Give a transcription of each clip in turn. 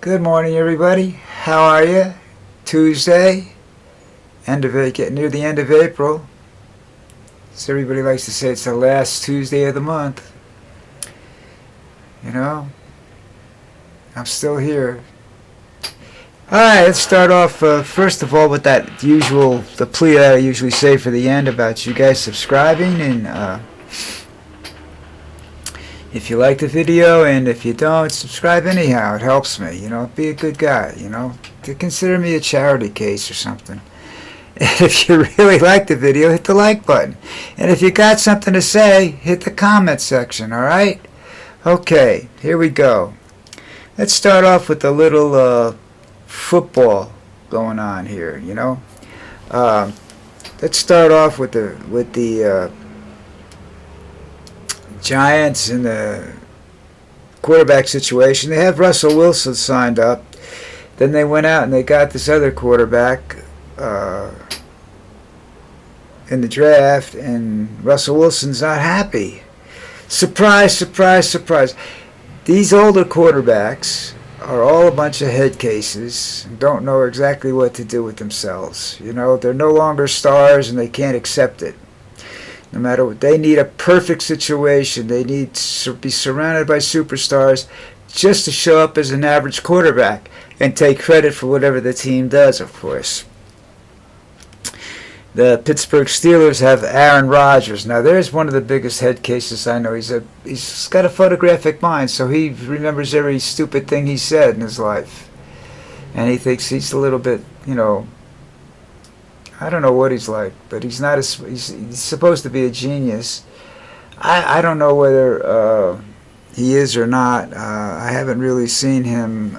Good morning, everybody. How are you? Tuesday, getting near the end of April. So everybody likes to say it's the last Tuesday of the month. You know, I'm still here. All right, let's start off first of all with the plea that I usually say for the end about you guys subscribing and. If you like the video, and if you don't, subscribe anyhow. It helps me, be a good guy, to consider me a charity case or something. And if you really like the video, hit the like button. And if you got something to say, hit the comment section, alright? Okay, here we go. Let's start off with a little football going on here, let's start off with the Giants in the quarterback situation. They have Russell Wilson signed up. Then they went out and they got this other quarterback in the draft, and Russell Wilson's not happy. Surprise, surprise, surprise. These older quarterbacks are all a bunch of head cases and don't know exactly what to do with themselves. They're no longer stars and they can't accept it. No matter what, they need a perfect situation. They need to be surrounded by superstars just to show up as an average quarterback and take credit for whatever the team does, of course. The Pittsburgh Steelers have Aaron Rodgers. Now, there's one of the biggest head cases I know. He's got a photographic mind, so he remembers every stupid thing he said in his life. And he thinks he's a little bit, I don't know what he's like, but he's not. He's supposed to be a genius. I don't know whether he is or not. I haven't really seen him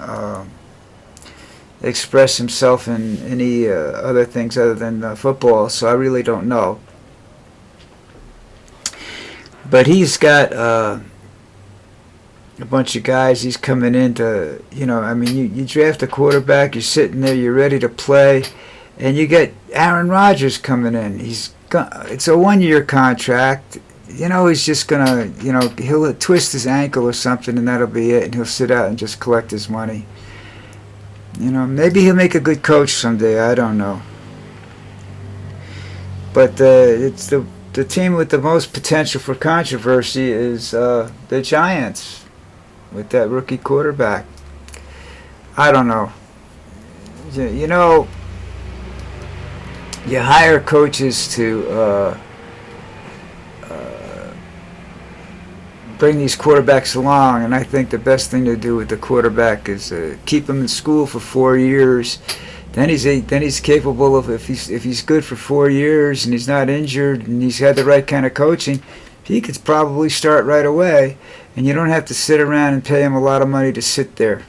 express himself in any other things other than football, so I really don't know. But he's got a bunch of guys. He's coming in to, you draft a quarterback. You're sitting there. You're ready to play. And you get Aaron Rodgers coming in. It's a 1-year contract. He's just gonna, he'll twist his ankle or something, and that'll be it. And he'll sit out and just collect his money. Maybe he'll make a good coach someday. I don't know. But it's the team with the most potential for controversy is the Giants with that rookie quarterback. I don't know. You hire coaches to bring these quarterbacks along, and I think the best thing to do with the quarterback is keep him in school for 4 years. Then he's capable of, if he's good for 4 years and he's not injured and he's had the right kind of coaching, he could probably start right away, and you don't have to sit around and pay him a lot of money to sit there.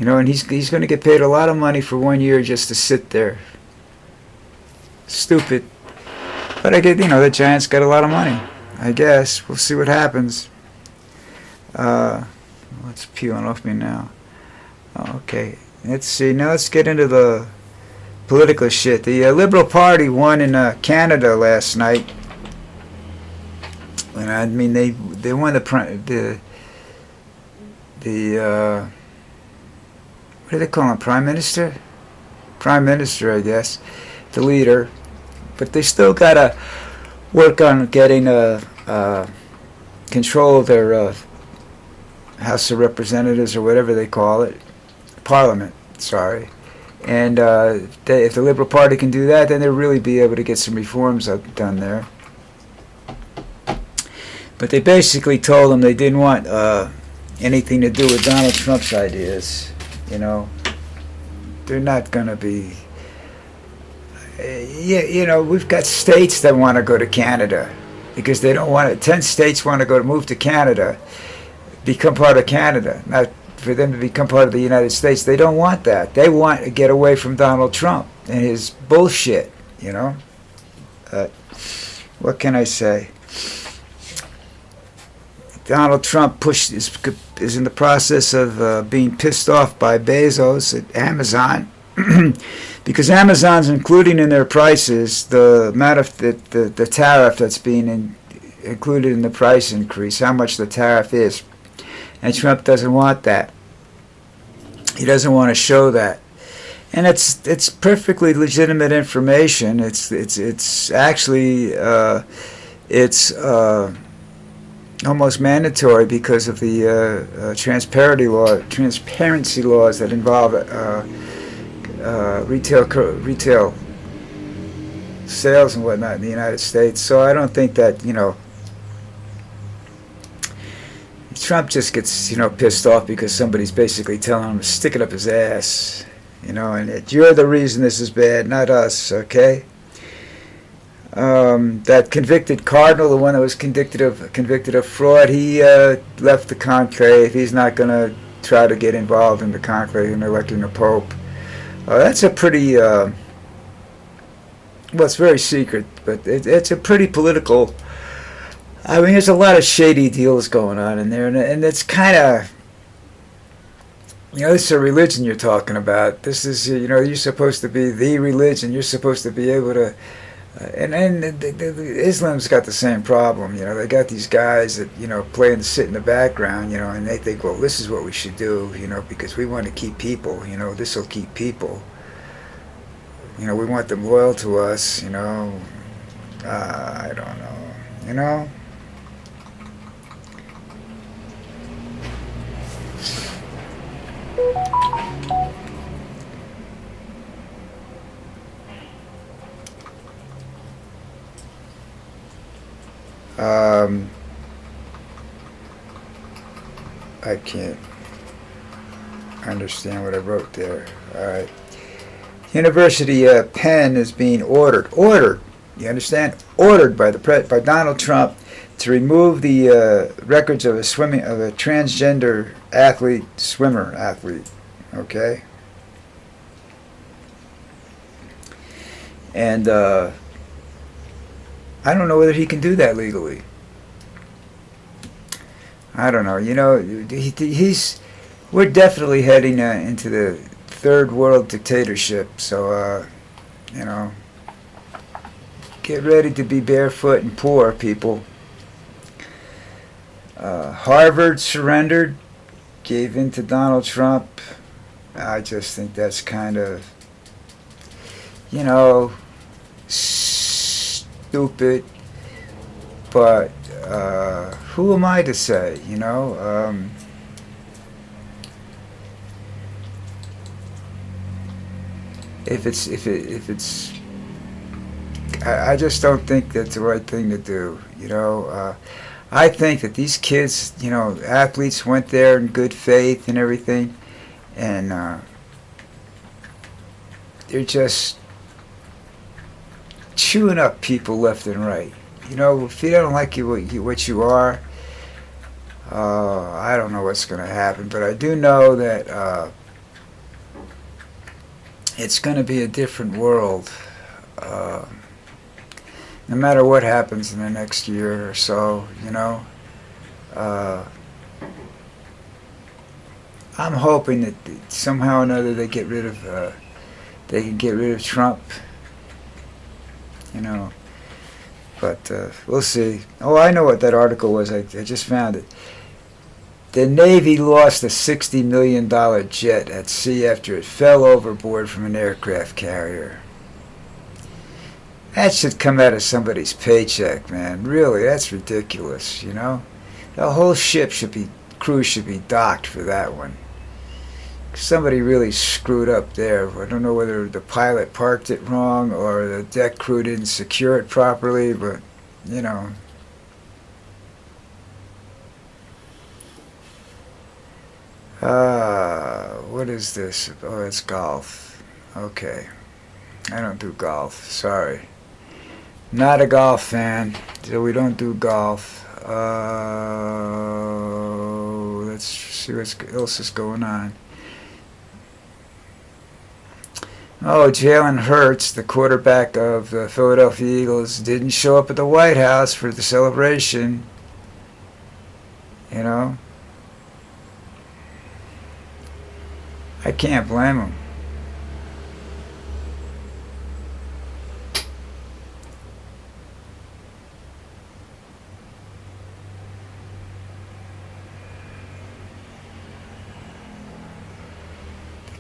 And he's going to get paid a lot of money for 1 year just to sit there. Stupid. But I get, the Giants got a lot of money. I guess. We'll see what happens. What's peeling off me now? Okay. Let's see. Now let's get into the political shit. The Liberal Party won in Canada last night. And I mean, they won the what do they call him? Prime Minister? Prime Minister, I guess. The leader. But they still got to work on getting control of their House of Representatives or whatever they call it. Parliament, sorry. And if the Liberal Party can do that, then they'll really be able to get some reforms done there. But they basically told them they didn't want anything to do with Donald Trump's ideas. They're not going to be... we've got states that want to go to Canada because they don't want it. 10 states want to move to Canada, become part of Canada. Not for them to become part of the United States. They don't want that. They want to get away from Donald Trump and his bullshit, what can I say? Donald Trump is in the process of being pissed off by Bezos at Amazon because Amazon's including in their prices the amount of the tariff that's being included in the price increase, how much the tariff is. And Trump doesn't want that. He doesn't want to show that, and it's perfectly legitimate information. It's actually it's almost mandatory because of the transparency laws that involve retail sales and whatnot in the United States. So I don't think that, Trump just gets, pissed off because somebody's basically telling him to stick it up his ass, and that you're the reason this is bad, not us, okay? That convicted cardinal, the one that was convicted of fraud, he left the conclave. He's not going to try to get involved in the conclave in electing a pope. That's a pretty, well, it's very secret, but it's a pretty political. I mean, there's a lot of shady deals going on in there, and it's kind of, this is a religion you're talking about. This is, you're supposed to be the religion. You're supposed to be able to, and Islam's got the same problem. They got these guys that, play and sit in the background, and they think, well, this is what we should do, because we want to keep people, this will keep people. We want them loyal to us, I don't know, I can't understand what I wrote there. All right. University Penn is being ordered. You understand? Ordered by Donald Trump to remove the records of a transgender swimmer athlete. Okay. And I don't know whether he can do that legally. I don't know. We're definitely heading into the third world dictatorship. So, get ready to be barefoot and poor, people. Harvard surrendered, gave in to Donald Trump. I just think that's kind of, stupid. But who am I to say, if it's I just don't think that's the right thing to do. I think that these kids, athletes went there in good faith and everything, and they're just chewing up people left and right. If you don't like what you are, I don't know what's going to happen, but I do know that it's going to be a different world. No matter what happens in the next year or so, I'm hoping that somehow or another they can get rid of Trump, but we'll see. Oh, I know what that article was. I just found it. The Navy lost a $60 million jet at sea after it fell overboard from an aircraft carrier. That should come out of somebody's paycheck, man. Really, that's ridiculous, The whole crew should be docked for that one. Somebody really screwed up there. I don't know whether the pilot parked it wrong or the deck crew didn't secure it properly, but, what is this? Oh, it's golf. Okay. I don't do golf. Sorry. Not a golf fan, so we don't do golf. Let's see what else is going on. Oh, Jalen Hurts, the quarterback of the Philadelphia Eagles, didn't show up at the White House for the celebration. I can't blame him.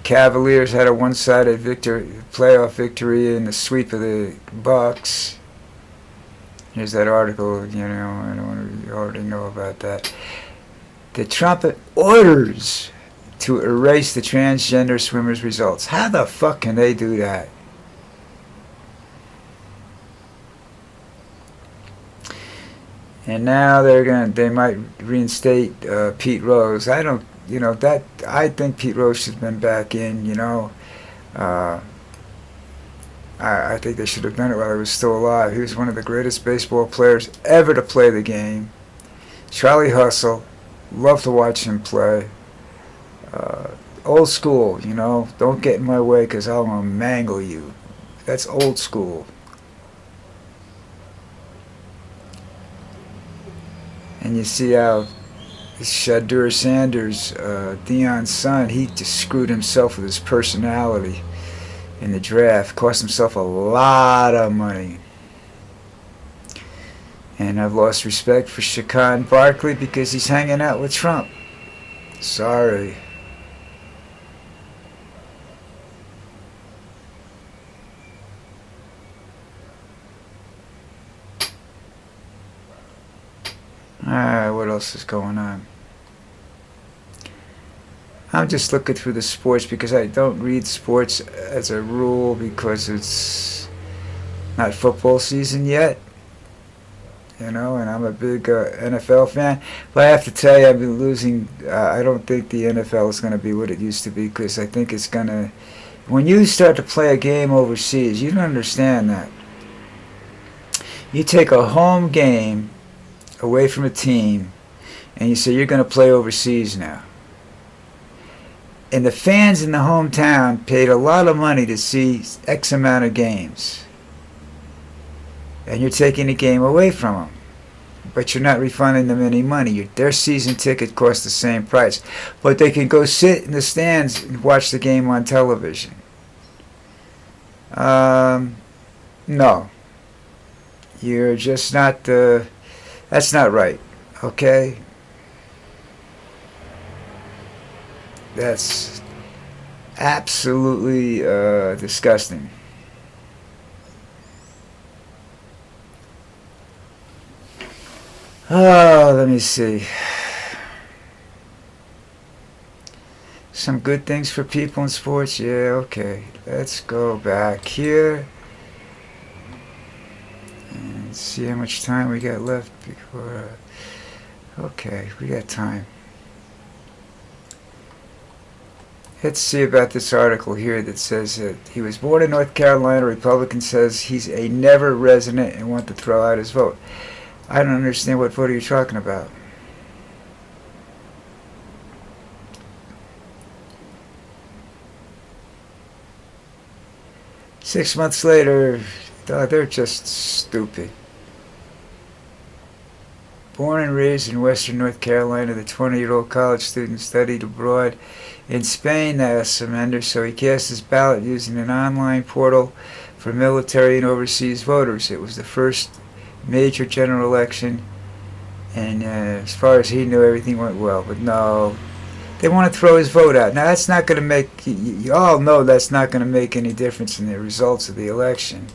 Cavaliers had a one-sided playoff victory in the sweep of the Bucks. Here's that article, I don't you already know about that. The Trump orders to erase the transgender swimmers' results. How the fuck can they do that? And now they might reinstate Pete Rose. I don't, I think Pete Rose should have been back in, I think they should have done it while he was still alive. He was one of the greatest baseball players ever to play the game. Charlie Hustle, love to watch him play. Old school, don't get in my way because I'm going to mangle you. That's old school. And you see how Shadur Sanders, Deion's son, he just screwed himself with his personality in the draft. Cost himself a lot of money. And I've lost respect for Saquon Barkley because he's hanging out with Trump. Sorry. Alright, what else is going on? I'm just looking through the sports because I don't read sports as a rule because it's not football season yet. And I'm a big NFL fan. But I have to tell you, I've been losing. I don't think the NFL is going to be what it used to be because I think it's going to. When you start to play a game overseas, you don't understand that. You take a home game away from a team and you say you're going to play overseas now. And the fans in the hometown paid a lot of money to see X amount of games. And you're taking the game away from them. But you're not refunding them any money. Their season ticket costs the same price. But they can go sit in the stands and watch the game on television. No. You're just not... that's not right. Okay? That's absolutely disgusting. Oh, let me see. Some good things for people in sports? Yeah, okay. Let's go back here and see how much time we got left before... okay, we got time. Let's see about this article here that says that he was born in North Carolina. Republican says he's a never resident and want to throw out his vote. I don't understand what vote are you talking about. Six months later, they're just stupid. Born and raised in western North Carolina, the 20-year-old college student studied abroad in Spain last semester, so he cast his ballot using an online portal for military and overseas voters. It was the first major general election, and as far as he knew, everything went well. But no, they want to throw his vote out. Now, that's not going to make, you all know that's not going to make any difference in the results of the election.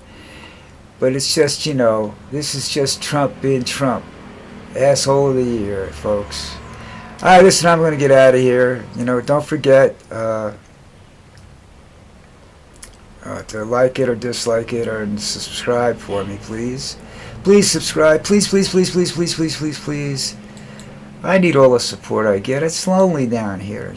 But it's just, this is just Trump being Trump. Asshole of the year, folks. Alright, listen, I'm going to get out of here. Don't forget to like it or dislike it or subscribe for me, please. Please subscribe. Please, please, please, please, please, please, please, please. I need all the support I get. It's lonely down here,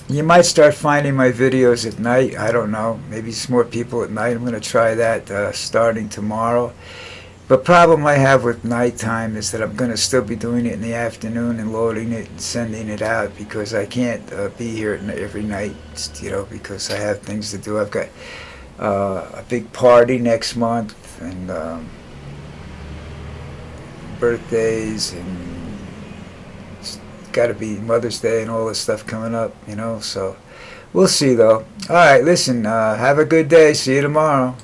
You might start finding my videos at night. I don't know. Maybe some more people at night. I'm going to try that starting tomorrow. But problem I have with nighttime is that I'm going to still be doing it in the afternoon and loading it and sending it out because I can't be here every night, because I have things to do. I've got a big party next month and birthdays and got to be Mother's Day and all this stuff coming up, so we'll see though. Alright, listen, have a good day. See you tomorrow.